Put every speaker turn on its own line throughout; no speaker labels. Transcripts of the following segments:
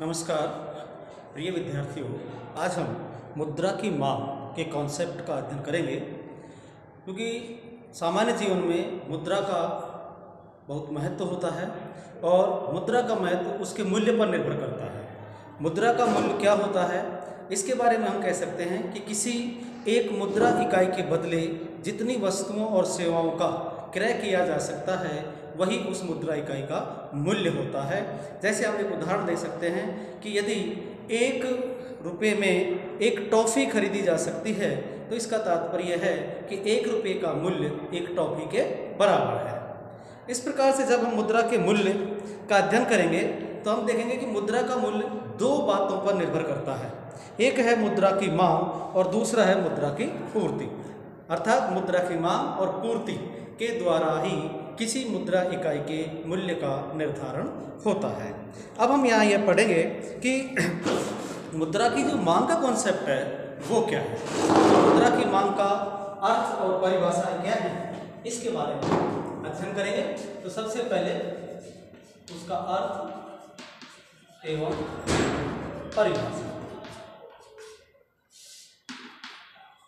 नमस्कार प्रिय विद्यार्थियों, आज हम मुद्रा की मांग के कॉन्सेप्ट का अध्ययन करेंगे। क्योंकि सामान्य जीवन में मुद्रा का बहुत महत्व होता है और मुद्रा का महत्व उसके मूल्य पर निर्भर करता है। मुद्रा का मूल्य क्या होता है, इसके बारे में हम कह सकते हैं कि किसी एक मुद्रा इकाई के बदले जितनी वस्तुओं और सेवाओं का क्रय किया जा सकता है वही उस मुद्रा इकाई का मूल्य होता है। जैसे हम एक उदाहरण दे सकते हैं कि यदि 1 रुपये में एक टॉफ़ी खरीदी जा सकती है तो इसका तात्पर्य है कि 1 रुपये का मूल्य एक टॉफ़ी के बराबर है। इस प्रकार से जब हम मुद्रा के मूल्य का अध्ययन करेंगे तो हम देखेंगे कि मुद्रा का मूल्य 2 बातों पर निर्भर करता है। एक है मुद्रा की मांग और दूसरा है मुद्रा की पूर्ति। अर्थात मुद्रा की मांग और पूर्ति के द्वारा ही किसी मुद्रा इकाई के मूल्य का निर्धारण होता है। अब हम यहाँ यह पढ़ेंगे कि मुद्रा की जो मांग का कॉन्सेप्ट है वो क्या है, मुद्रा की मांग का अर्थ और परिभाषा क्या है, इसके बारे में अध्ययन करेंगे। तो सबसे पहले उसका अर्थ एवं परिभाषा।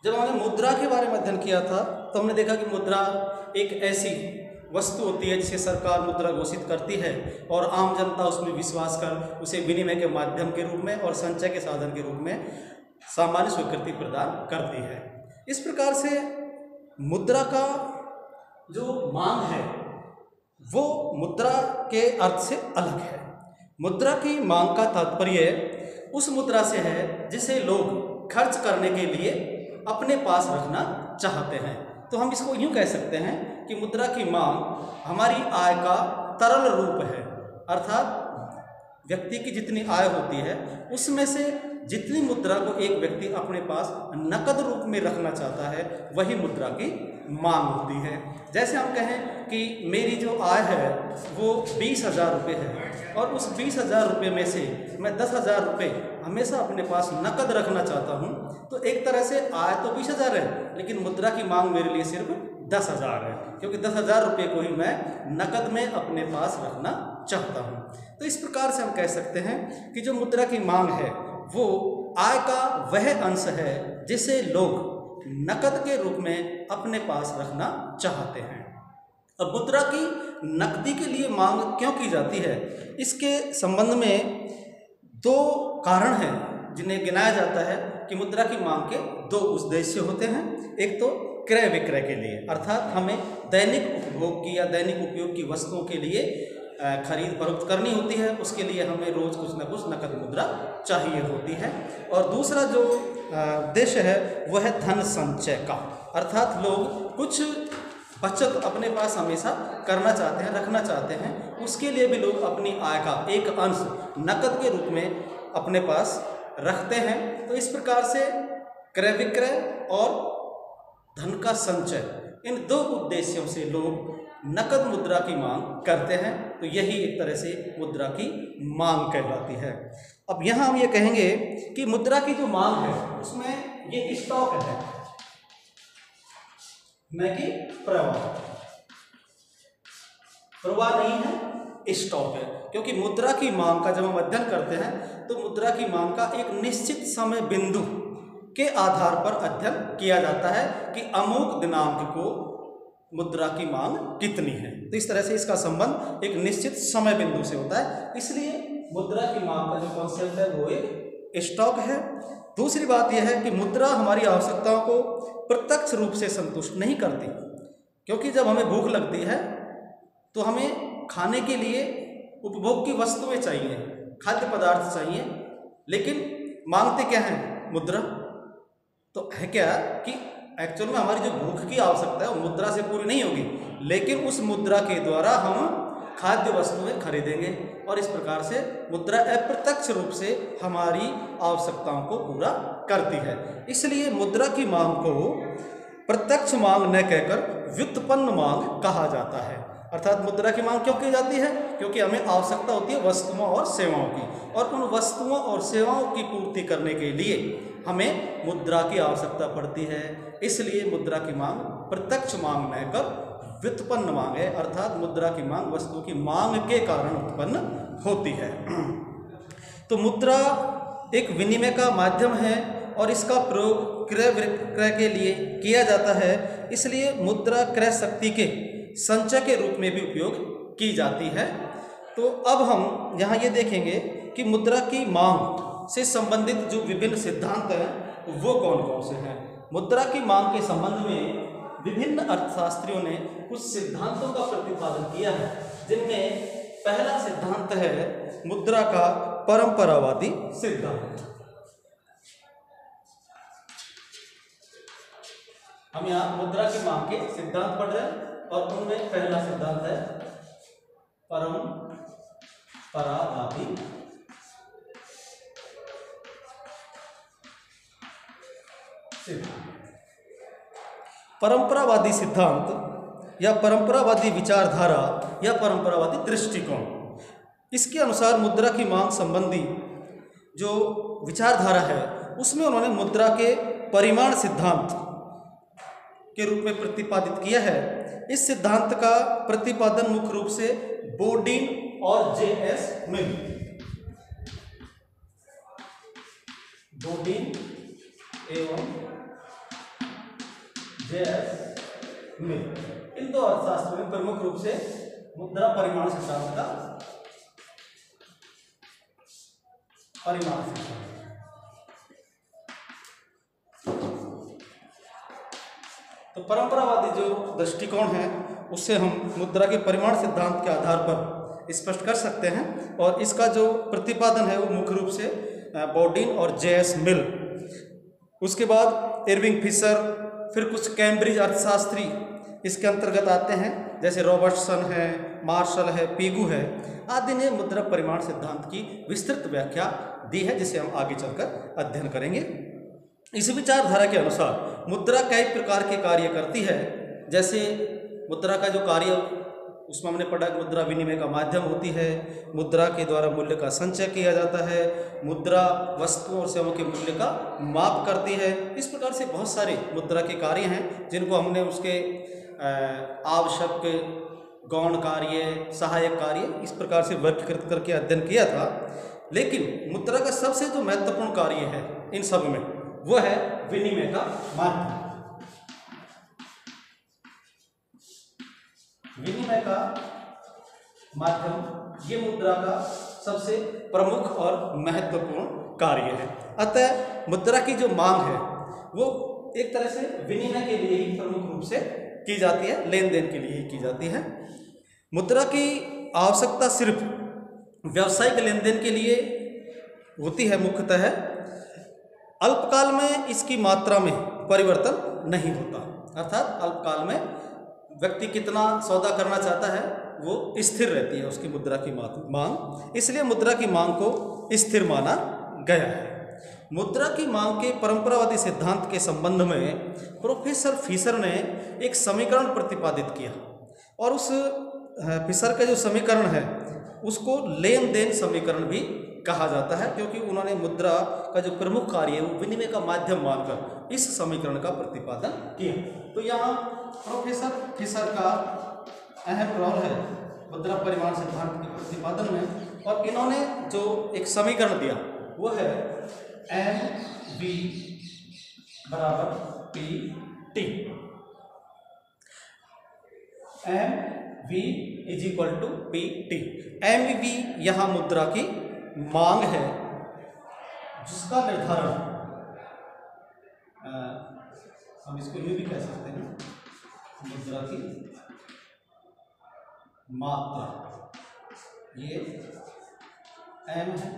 जब हमने मुद्रा के बारे में अध्ययन किया था तो हमने देखा कि मुद्रा एक ऐसी वस्तु होती है जिसे सरकार मुद्रा घोषित करती है और आम जनता उसमें विश्वास कर उसे विनिमय के माध्यम के रूप में और संचय के साधन के रूप में सामान्य स्वीकृति प्रदान करती है। इस प्रकार से मुद्रा का जो मांग है वो मुद्रा के अर्थ से अलग है। मुद्रा की मांग का तात्पर्य उस मुद्रा से है जिसे लोग खर्च करने के लिए अपने पास रखना चाहते हैं। तो हम इसको यूँ कह सकते हैं कि मुद्रा की मांग हमारी आय का तरल रूप है। अर्थात व्यक्ति की जितनी आय होती है उसमें से जितनी मुद्रा को एक व्यक्ति अपने पास नकद रूप में रखना चाहता है वही मुद्रा की मांग होती है। जैसे हम कहें कि मेरी जो आय है वो 20,000 रुपये है और उस 20,000 रुपये में से मैं 10,000 रुपये हमेशा अपने पास नकद रखना चाहता हूँ, तो एक तरह से आय तो 20,000 है लेकिन मुद्रा की मांग मेरे लिए सिर्फ 10,000 है, क्योंकि 10,000 रुपये को ही मैं नकद में अपने पास रखना चाहता हूँ। तो इस प्रकार से हम कह सकते हैं कि जो मुद्रा की मांग है वो आय का वह अंश है जिसे लोग नकद के रूप में अपने पास रखना चाहते हैं। अब मुद्रा की नकदी के लिए मांग क्यों की जाती है, इसके संबंध में 2 कारण हैं जिन्हें गिनाया जाता है कि मुद्रा की मांग के 2 उद्देश्य होते हैं। एक तो क्रय विक्रय के लिए, अर्थात हमें दैनिक उपभोग की या दैनिक उपयोग की वस्तुओं के लिए खरीद फरोख्त करनी होती है, उसके लिए हमें रोज़ कुछ न कुछ नकद मुद्रा चाहिए होती है। और दूसरा जो उद्देश्य है वह है धन संचय का, अर्थात लोग कुछ बचत अपने पास हमेशा करना चाहते हैं, रखना चाहते हैं, उसके लिए भी लोग अपनी आय का एक अंश नकद के रूप में अपने पास रखते हैं। तो इस प्रकार से क्रय विक्रय और धन का संचय, इन 2 उद्देश्यों से लोग नकद मुद्रा की मांग करते हैं। तो यही एक तरह से मुद्रा की मांग कहलाती है। अब यहाँ हम ये कहेंगे कि मुद्रा की जो मांग है उसमें ये स्टॉक है न कि प्रवाह नहीं है, स्टॉक है। क्योंकि मुद्रा की मांग का जब हम अध्ययन करते हैं तो मुद्रा की मांग का एक निश्चित समय बिंदु के आधार पर अध्ययन किया जाता है कि अमुक दिनांक को मुद्रा की मांग कितनी है। तो इस तरह से इसका संबंध एक निश्चित समय बिंदु से होता है, इसलिए मुद्रा की मांग का जो कॉन्सेप्ट है वो एक स्टॉक है। दूसरी बात यह है कि मुद्रा हमारी आवश्यकताओं को प्रत्यक्ष रूप से संतुष्ट नहीं करती, क्योंकि जब हमें भूख लगती है तो हमें खाने के लिए उपभोग की वस्तुएं चाहिए, खाद्य पदार्थ चाहिए, लेकिन मांगते क्या हैं? मुद्रा। तो है क्या कि एक्चुअल में हमारी जो भूख की आवश्यकता है वो मुद्रा से पूरी नहीं होगी, लेकिन उस मुद्रा के द्वारा हम खाद्य वस्तुएं खरीदेंगे और इस प्रकार से मुद्रा अप्रत्यक्ष रूप से हमारी आवश्यकताओं को पूरा करती है। इसलिए मुद्रा की मांग को प्रत्यक्ष मांग न कहकर व्युत्पन्न मांग कहा जाता है। अर्थात मुद्रा की मांग क्यों की जाती है? क्योंकि हमें आवश्यकता होती है वस्तुओं और सेवाओं की, और उन वस्तुओं और सेवाओं की पूर्ति करने के लिए हमें मुद्रा की आवश्यकता पड़ती है। इसलिए मुद्रा की मांग प्रत्यक्ष मांग न कर व्युत्पन्न मांग है, अर्थात मुद्रा की मांग वस्तु की मांग के कारण उत्पन्न होती है। तो मुद्रा एक विनिमय का माध्यम है और इसका प्रयोग क्रय विक्रय के लिए किया जाता है, इसलिए मुद्रा क्रय शक्ति के संचय के रूप में भी उपयोग की जाती है। तो अब हम यहाँ ये देखेंगे कि मुद्रा की मांग से संबंधित जो विभिन्न सिद्धांत हैं वो कौन कौन से हैं। मुद्रा की मांग के संबंध में विभिन्न अर्थशास्त्रियों ने कुछ सिद्धांतों का प्रतिपादन किया है, जिनमें पहला सिद्धांत है मुद्रा का परंपरावादी सिद्धांत। हम यहाँ मुद्रा की मांग के सिद्धांत पढ़ रहे हैं और उनमें पहला सिद्धांत है परंपरावादी सिद्धांत। परंपरावादी सिद्धांत या परंपरावादी विचारधारा या परंपरावादी दृष्टिकोण, इसके अनुसार मुद्रा की मांग संबंधी जो विचारधारा है उसमें उन्होंने मुद्रा के परिमाण सिद्धांत के रूप में प्रतिपादित किया है। इस सिद्धांत का प्रतिपादन मुख्य रूप से बोर्डिन और जे.एस. मिल, बोर्डिन एवं जे.एस. मिल, इन दो अर्थशास्त्रों में प्रमुख रूप से मुद्रा परिमाण सिद्धांत का परिमाण सिद्धांत। तो परंपरावादी जो दृष्टिकोण है उससे हम मुद्रा के परिमाण सिद्धांत के आधार पर स्पष्ट कर सकते हैं, और इसका जो प्रतिपादन है वो मुख्य रूप से बोर्डिन और जे.एस. मिल, उसके बाद इरविंग फिशर, फिर कुछ कैम्ब्रिज अर्थशास्त्री इसके अंतर्गत आते हैं, जैसे रॉबर्टसन है, मार्शल है, पीगू है आदि ने मुद्रा परिमाण सिद्धांत की विस्तृत व्याख्या दी है, जिसे हम आगे चलकर अध्ययन करेंगे। इस विचारधारा के अनुसार मुद्रा कई प्रकार के कार्य करती है। जैसे मुद्रा का जो कार्य उसमें हमने पढ़ा कि मुद्रा विनिमय का माध्यम होती है, मुद्रा के द्वारा मूल्य का संचय किया जाता है, मुद्रा वस्तुओं और सेवाओं के मूल्य का माप करती है। इस प्रकार से बहुत सारे मुद्रा के कार्य हैं जिनको हमने उसके आवश्यक, गौण कार्य, सहायक कार्य इस प्रकार से वर्गीकृत करके अध्ययन किया था। लेकिन मुद्रा का सबसे जो महत्वपूर्ण कार्य है इन सब में वो है विनिमय का माध्यम। विनिमय का माध्यम ये मुद्रा का सबसे प्रमुख और महत्वपूर्ण कार्य है। अतः मुद्रा की जो मांग है वो एक तरह से विनिमय के लिए ही प्रमुख रूप से की जाती है, लेन देन के लिए ही की जाती है। मुद्रा की आवश्यकता सिर्फ व्यावसायिक लेन देन के लिए होती है मुख्यतः। अल्पकाल में इसकी मात्रा में परिवर्तन नहीं होता, अर्थात अल्पकाल में व्यक्ति कितना सौदा करना चाहता है वो स्थिर रहती है उसकी मुद्रा की मांग, इसलिए मुद्रा की मांग को स्थिर माना गया है। मुद्रा की मांग के परंपरावादी सिद्धांत के संबंध में प्रोफेसर फिशर ने एक समीकरण प्रतिपादित किया, और उस फिशर का जो समीकरण है उसको लेन देन समीकरण भी कहा जाता है, क्योंकि उन्होंने मुद्रा का जो प्रमुख कार्य है वो विनिमय का माध्यम मानकर इस समीकरण का प्रतिपादन किया। तो यहाँ प्रोफेसर फिशर का अहम रोल है मुद्रा परिमाण सिद्धांत के प्रतिपादन में, और इन्होंने जो एक समीकरण दिया वो है MV बराबर PT। MV is equal to PT। MV यहाँ मुद्रा की मांग है जिसका निर्धारण हम इसको ये भी कह सकते हैं मुद्रा की मात्रा, ये M है।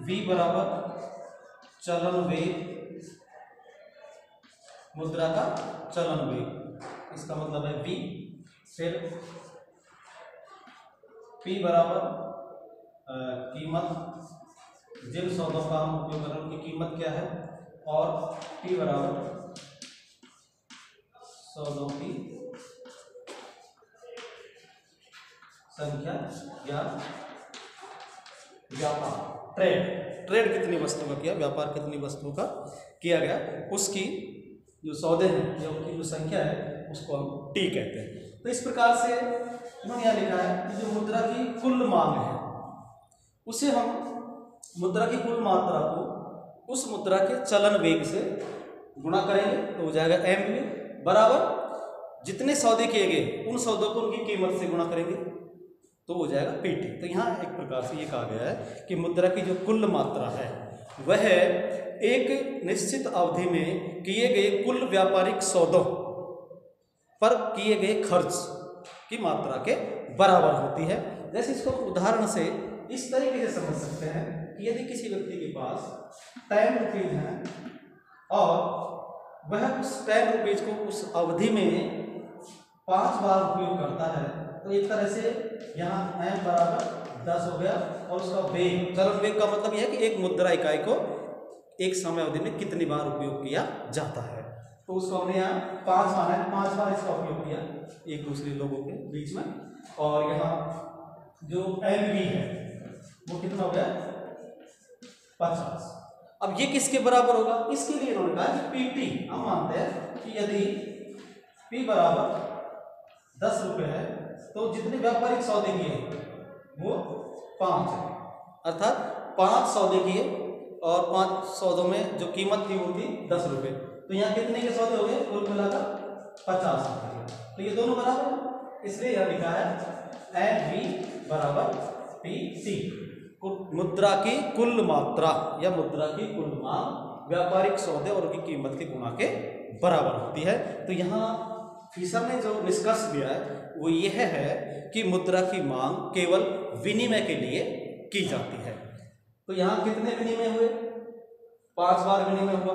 V बराबर चलन वेग, मुद्रा का चलन वेग, इसका मतलब है V। फिर P बराबर कीमत, जिन सौदों का हम उपयोग कर रहे हैं उनकी कीमत क्या है, और T बराबर सौदों की संख्या या व्यापार, ट्रेड कितनी वस्तुओं का किया, व्यापार कितनी वस्तुओं का किया गया, उसकी जो सौदे हैं या उनकी जो संख्या है उसको हम T कहते हैं। तो इस प्रकार से उन्होंने यह लिखा है कि जो मुद्रा की कुल मांग है उसे हम मुद्रा की कुल मात्रा को उस मुद्रा के चलन वेग से गुणा करेंगे तो हो जाएगा MV बराबर जितने सौदे किए गए उन सौदों को उनकी कीमत से गुणा करेंगे तो हो जाएगा PT। तो यहाँ एक प्रकार से ये कहा गया है कि मुद्रा की जो कुल मात्रा है वह एक निश्चित अवधि में किए गए कुल व्यापारिक सौदों पर किए गए खर्च की मात्रा के बराबर होती है। जैसे इसको उदाहरण से इस तरीके से समझ सकते हैं कि यदि किसी व्यक्ति के पास 10 रुपीज हैं और वह उस 10 रुपीज को उस अवधि में 5 बार उपयोग करता है तो एक तरह से यहाँ M बराबर 10 हो गया और उसका वेग, चलन वेग का मतलब यह है कि एक मुद्रा इकाई को एक समय अवधि में कितनी बार उपयोग किया जाता है। तो उसको हमने यहाँ 5 माना है, 5 बार इसका उपयोग किया एक दूसरे लोगों के बीच में। और यहाँ जो MV है वो कितना हो गया 50। अब ये किसके बराबर होगा, इसके लिए इन्होंने कहा कि PT हम मानते हैं कि यदि P बराबर 10 रुपये है तो जितने व्यापारिक सौदे किए वो 5 है, अर्थात 5 सौदे किए और 5 सौदों में जो कीमत थी वो थी 10 रुपये। तो यहाँ कितने के सौदे हो गए कुल मिलाकर 50 रुपये। तो ये दोनों बराबर है, इसलिए यह लिखा है MV बराबर PT। मुद्रा की कुल मात्रा या मुद्रा की कुल मांग व्यापारिक सौदे और उनकी कीमत के गुणा के बराबर होती है। तो यहाँ फिशर ने जो निष्कर्ष दिया है वो यह है कि मुद्रा की मांग केवल विनिमय के लिए की जाती है। तो यहाँ कितने विनिमय हुए, 5 बार विनिमय हुआ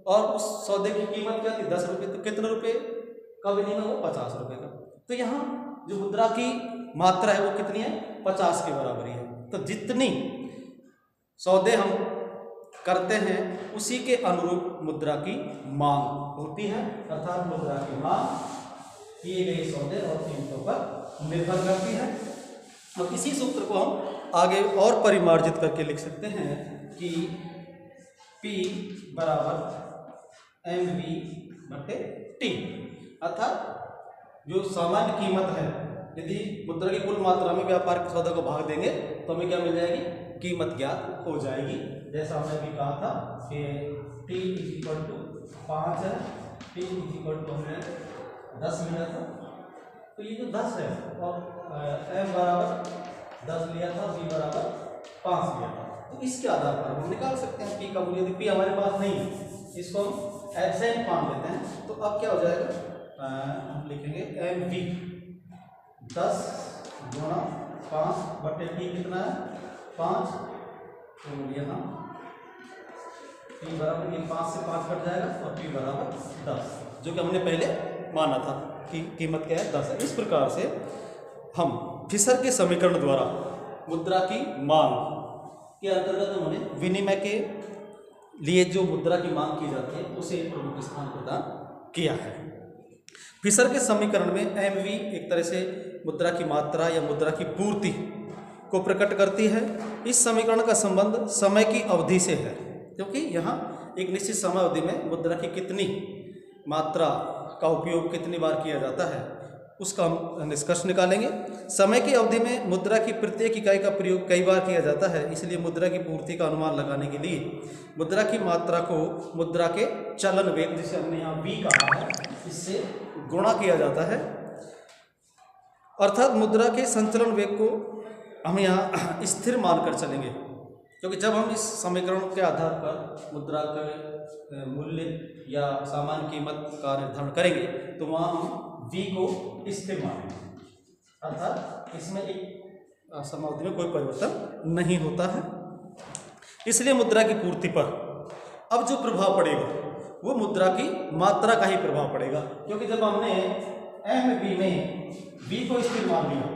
और उस सौदे की कीमत क्या थी 10 रुपये, तो कितने रुपए का विनिमय हुआ 50 रुपये का। तो यहाँ जो मुद्रा की मात्रा है वो कितनी है 50 के बराबर ही है। तो जितनी सौदे हम करते हैं उसी के अनुरूप मुद्रा की मांग होती है, अर्थात मुद्रा की मांग किए गए सौदे और कीमतों पर निर्भर करती है। अब इसी सूत्र को हम आगे और परिमार्जित करके लिख सकते हैं कि P बराबर MV बटे T, अर्थात जो सामान्य कीमत है यदि मुद्रा की कुल मात्रा में व्यापारिक सौदा को भाग देंगे तो हमें क्या मिल जाएगी, कीमत ज्ञात हो जाएगी। जैसा हमने अभी कहा था कि T = 5 है, T = हमने 10 लिया था, तो ये जो 10 है और M बराबर 10 लिया था, V बराबर 5 लिया था, तो इसके आधार पर हम निकाल सकते हैं P का मूल्य। यदि P हमारे पास नहीं है इसको हम एब्सेंट मान लेते हैं, तो अब क्या हो जाएगा, हम लिखेंगे MV 10 गुणा 5 बटे T कितना है 5, तो यहाँ P बराबर ये 5 से 5 कट जाएगा और P बराबर 10, जो कि हमने पहले माना था कि कीमत क्या है 10 है। इस प्रकार से हम फिशर के समीकरण द्वारा मुद्रा की मांग के अंतर्गत उन्होंने विनिमय के लिए जो मुद्रा की मांग की जाती है उसे प्रमुख स्थान प्रदान किया है। फिशर के समीकरण में MV एक तरह से मुद्रा की मात्रा या मुद्रा की पूर्ति को प्रकट करती है। इस समीकरण का संबंध समय की अवधि से है, क्योंकि यहाँ एक निश्चित समय अवधि में मुद्रा की कितनी मात्रा का उपयोग कितनी बार किया जाता है उसका हम निष्कर्ष निकालेंगे। समय की अवधि में मुद्रा की प्रत्येक इकाई का प्रयोग कई बार किया जाता है, इसलिए मुद्रा की पूर्ति का अनुमान लगाने के लिए मुद्रा की मात्रा को मुद्रा के चलन वेग, जिसे हमने यहाँ V कहा है, इससे गुणा किया जाता है। अर्थात मुद्रा के संचलन वेग को हम यहाँ स्थिर मानकर चलेंगे, क्योंकि जब हम इस समीकरण के आधार पर मुद्रा के मूल्य या सामान्य कीमत का निर्धारण करेंगे तो वहाँ हम V को स्थिर मानेंगे, अर्थात इसमें एक समावधि में कोई परिवर्तन नहीं होता है। इसलिए मुद्रा की पूर्ति पर अब जो प्रभाव पड़ेगा वो मुद्रा की मात्रा का ही प्रभाव पड़ेगा, क्योंकि जब हमने MV में V को स्थिर मान लिया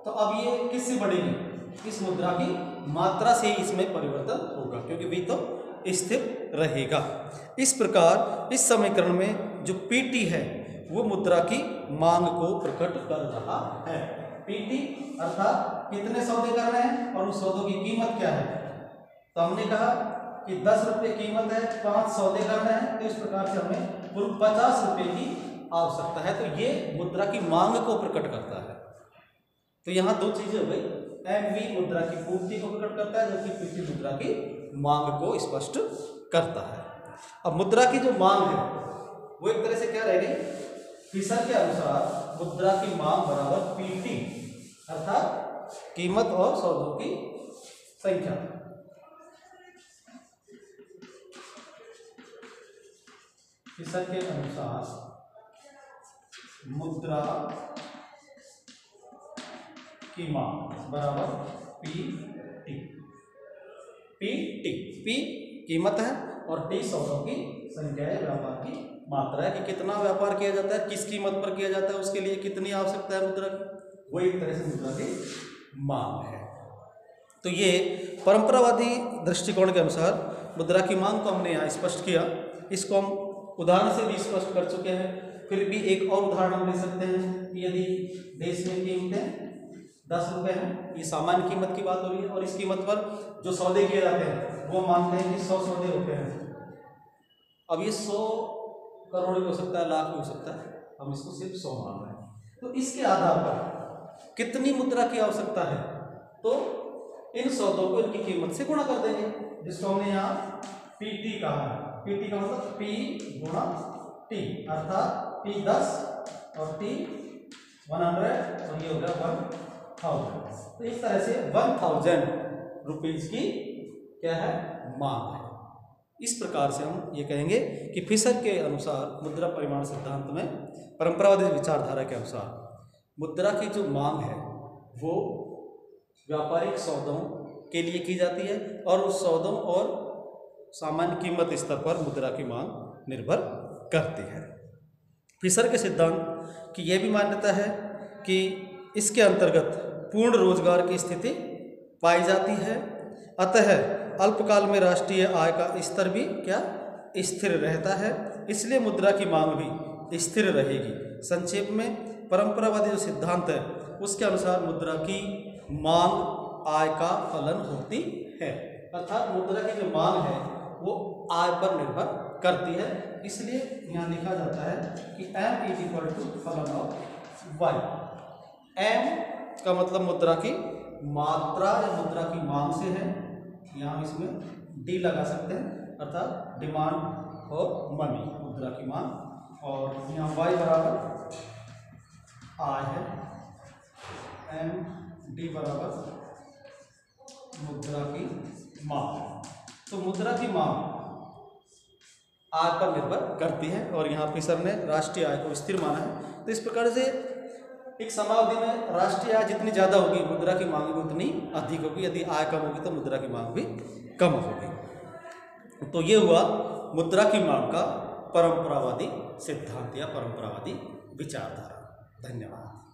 तो अब ये किससे बढ़ेगी, इस मुद्रा की मात्रा से ही इसमें परिवर्तन होगा, क्योंकि V तो स्थिर रहेगा। इस प्रकार इस समीकरण में जो PT है वो मुद्रा की मांग को प्रकट कर रहा है। PT अर्थात कितने सौदे कर रहे हैं और उस सौदों की कीमत क्या है। तो हमने कहा कि 10 रुपये कीमत है, 5 सौदे कर रहे हैं, तो इस प्रकार से हमें कुल 50 रुपये की आवश्यकता है। तो ये मुद्रा की मांग को प्रकट करता है। तो यहाँ दो चीजें हो गई, MV मुद्रा की पूर्ति को प्रकट करता है, जबकि PT मुद्रा की मांग को स्पष्ट करता है। अब मुद्रा की जो मांग है वो एक तरह से क्या रह गई, फिशर के अनुसार मुद्रा की मांग बराबर PT अर्थात कीमत और सौदों की संख्या। फिशर के अनुसार मुद्रा की मांग बराबर PT। P कीमत है और T सौदों की संख्या है, व्यापार की मात्रा है कि कितना व्यापार किया जाता है, किस कीमत पर किया जाता है, उसके लिए कितनी आवश्यकता है मुद्रा की, वो एक तरह से मुद्रा की मांग है। तो ये परंपरावादी दृष्टिकोण के अनुसार मुद्रा की मांग को हमने यहाँ स्पष्ट किया। इसको हम उदाहरण से भी स्पष्ट कर चुके हैं, फिर भी एक और उदाहरण हम ले सकते हैं कि यदि देश में कीमतें 10 रुपये हैं, ये सामान्य कीमत की बात हो रही है, और इस कीमत पर जो सौदे किए जाते हैं वो मानते हैं कि 100 सौदे होते हैं। अब ये 100 करोड़ भी हो सकता है, लाख भी हो सकता है, हम इसको सिर्फ 100 मान रहे हैं। तो इसके आधार पर कितनी मुद्रा की आवश्यकता है, तो इन सौदों को इनकी कीमत से गुणा कर देंगे, जिसको हमने यहाँ PT कहा है। PT का मतलब P गुणा T, अर्थात P 10 और T 100 और ये हो गया 1000। तो इस तरह से 1000 रुपीज की क्या है, मांग है। इस प्रकार से हम ये कहेंगे कि फिशर के अनुसार मुद्रा परिमाण सिद्धांत में परंपरावादी विचारधारा के अनुसार मुद्रा की जो मांग है वो व्यापारिक सौदों के लिए की जाती है, और उस सौदों और सामान्य कीमत स्तर पर मुद्रा की मांग निर्भर करती है। फिशर के सिद्धांत की यह भी मान्यता है कि इसके अंतर्गत पूर्ण रोजगार की स्थिति पाई जाती है, अतः अल्पकाल में राष्ट्रीय आय का स्तर भी क्या स्थिर रहता है, इसलिए मुद्रा की मांग भी स्थिर रहेगी। संक्षेप में परंपरावादी जो सिद्धांत है उसके अनुसार मुद्रा की मांग आय का फलन होती है, अर्थात मुद्रा की जो मांग है वो आय पर निर्भर करती है। इसलिए यहाँ लिखा जाता है कि M इज इक्वल टू फलन ऑफ Y। M का मतलब मुद्रा की मात्रा या मुद्रा की मांग से है, यहाँ इसमें D लगा सकते हैं, अर्थात डिमांड और मनी, मुद्रा की मांग, और यहाँ Y बराबर आय है, MD बराबर मुद्रा की मांग। तो मुद्रा की मांग आय पर निर्भर करती है, और यहाँ फिशर ने राष्ट्रीय आय को स्थिर माना है। तो इस प्रकार से एक समावधि में राष्ट्रीय आय जितनी ज़्यादा होगी मुद्रा की मांग भी उतनी अधिक होगी, यदि आय कम होगी तो मुद्रा की मांग भी कम होगी। तो ये हुआ मुद्रा की मांग का परंपरावादी सिद्धांत या परंपरावादी विचारधारा। धन्यवाद।